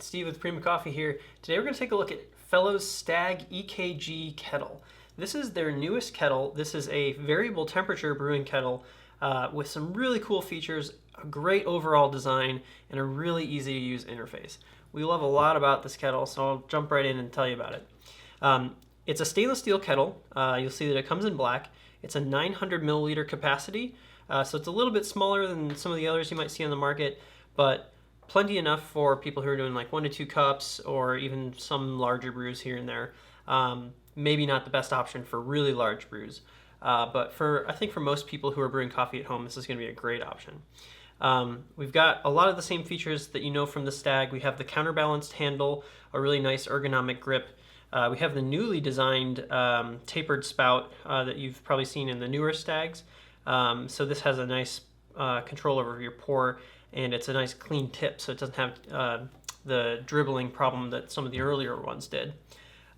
it's Steve with Prima Coffee here. Today we're going to take a look at Fellow Stagg EKG Kettle. This is their newest kettle. This is a variable temperature brewing kettle with some really cool features, a great overall design, and a really easy to use interface. We love a lot about this kettle, so I'll jump right in and tell you about it. It's a stainless steel kettle. You'll see that it comes in black. It's a 900 milliliter capacity, so it's a little bit smaller than some of the others you might see on the market, but plenty enough for people who are doing like 1 to 2 cups or even some larger brews here and there. Maybe not the best option for really large brews, but I think for most people who are brewing coffee at home, this is going to be a great option. We've got a lot of the same features that you know from the Stagg. We have the counterbalanced handle, a really nice ergonomic grip. We have the newly designed tapered spout that you've probably seen in the newer Staggs. So this has a nice control over your pour, and it's a nice clean tip, so it doesn't have the dribbling problem that some of the earlier ones did.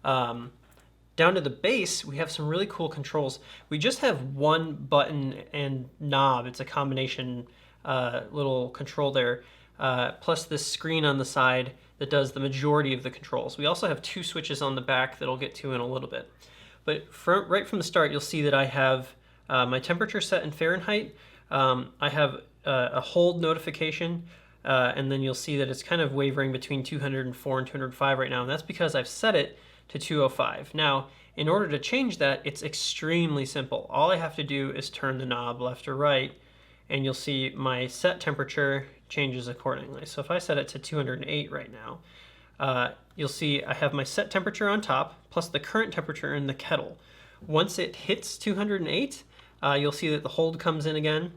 Down to the base, we have some really cool controls. We just have one button and knob. It's a combination little control there, plus this screen on the side that does the majority of the controls. We also have 2 switches on the back that I'll get to in a little bit. But right from the start, you'll see that I have my temperature set in Fahrenheit. I have a hold notification, and then you'll see that it's kind of wavering between 204 and 205 right now, and that's because I've set it to 205. Now, in order to change that, it's extremely simple. All I have to do is turn the knob left or right, and you'll see my set temperature changes accordingly. So if I set it to 208 right now, you'll see I have my set temperature on top, plus the current temperature in the kettle. Once it hits 208, you'll see that the hold comes in again.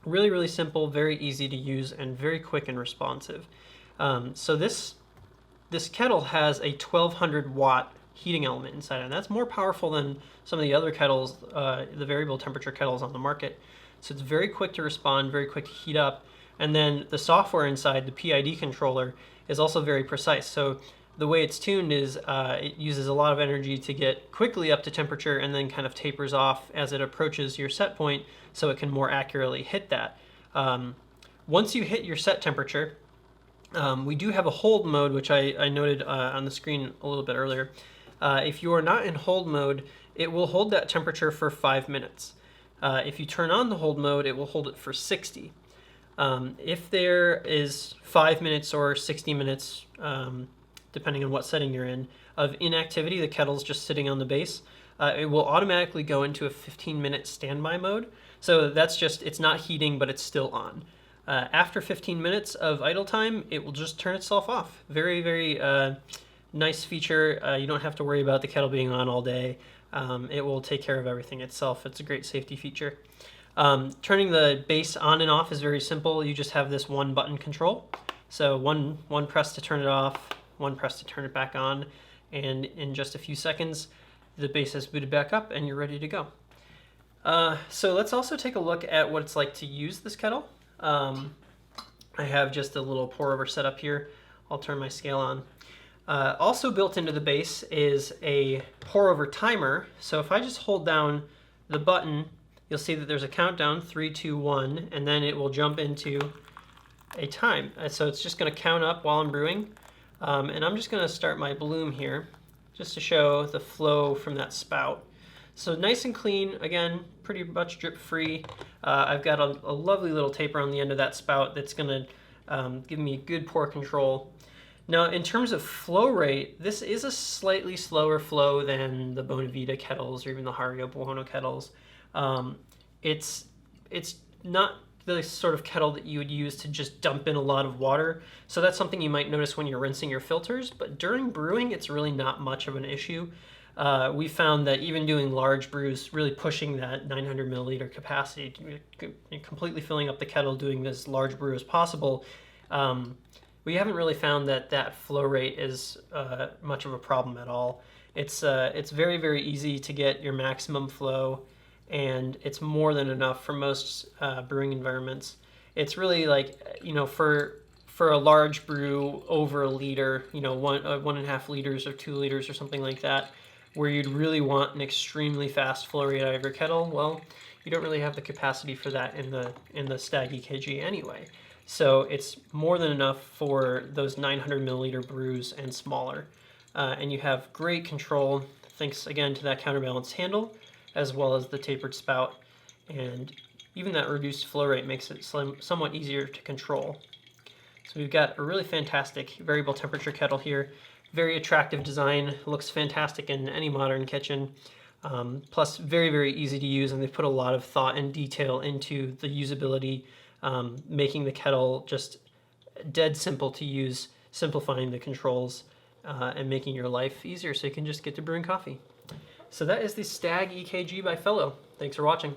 Really, really simple, very easy to use, and very quick and responsive. So this kettle has a 1200 watt heating element inside, and that's more powerful than some of the other kettles, the variable temperature kettles on the market. So it's very quick to respond, very quick to heat up. And then the software inside, the PID controller, is also very precise. So the way it's tuned is it uses a lot of energy to get quickly up to temperature and then kind of tapers off as it approaches your set point so it can more accurately hit that. Once you hit your set temperature, we do have a hold mode, which I noted on the screen a little bit earlier. If you are not in hold mode, it will hold that temperature for 5 minutes. If you turn on the hold mode, it will hold it for 60. If there is 5 minutes or 60 minutes, depending on what setting you're in, of inactivity, the kettle's just sitting on the base, it will automatically go into a 15-minute standby mode. So that's just, it's not heating, but it's still on. After 15 minutes of idle time, it will just turn itself off. Very, very nice feature. You don't have to worry about the kettle being on all day. It will take care of everything itself. It's a great safety feature. Turning the base on and off is very simple. You just have this one button control. So one press to turn it off, one press to turn it back on, and in just a few seconds, the base has booted back up and you're ready to go. So let's also take a look at what it's like to use this kettle. I have just a little pour over setup here. I'll turn my scale on. Also built into the base is a pour over timer. So if I just hold down the button, you'll see that there's a countdown, 3, 2, 1, and then it will jump into a time. So it's just going to count up while I'm brewing. And I'm just going to start my bloom here just to show the flow from that spout. So nice and clean, again, pretty much drip free. I've got a lovely little taper on the end of that spout that's going to give me good pour control. Now, in terms of flow rate, this is a slightly slower flow than the Bonavita kettles or even the Hario Buono kettles. It's not the sort of kettle that you would use to just dump in a lot of water. So that's something you might notice when you're rinsing your filters, but during brewing, it's really not much of an issue. We found that even doing large brews, really pushing that 900 milliliter capacity, completely filling up the kettle, doing as large brew as possible, we haven't really found that flow rate is much of a problem at all. It's very, very easy to get your maximum flow, and it's more than enough for most brewing environments. It's really like, for a large brew over a liter, 1.5 liters or 2 liters or something like that, where you'd really want an extremely fast flow rate out of your kettle, well, you don't really have the capacity for that in the Stagg EKG anyway. So it's more than enough for those 900 milliliter brews and smaller. And you have great control, thanks again to that counterbalance handle, as well as the tapered spout. And even that reduced flow rate makes it somewhat easier to control. So we've got a really fantastic variable temperature kettle here. Very attractive design, looks fantastic in any modern kitchen. Plus very, very easy to use, and they've put a lot of thought and detail into the usability, making the kettle just dead simple to use, simplifying the controls, and making your life easier so you can just get to brewing coffee. So that is the Stagg EKG by Fellow. Thanks for watching.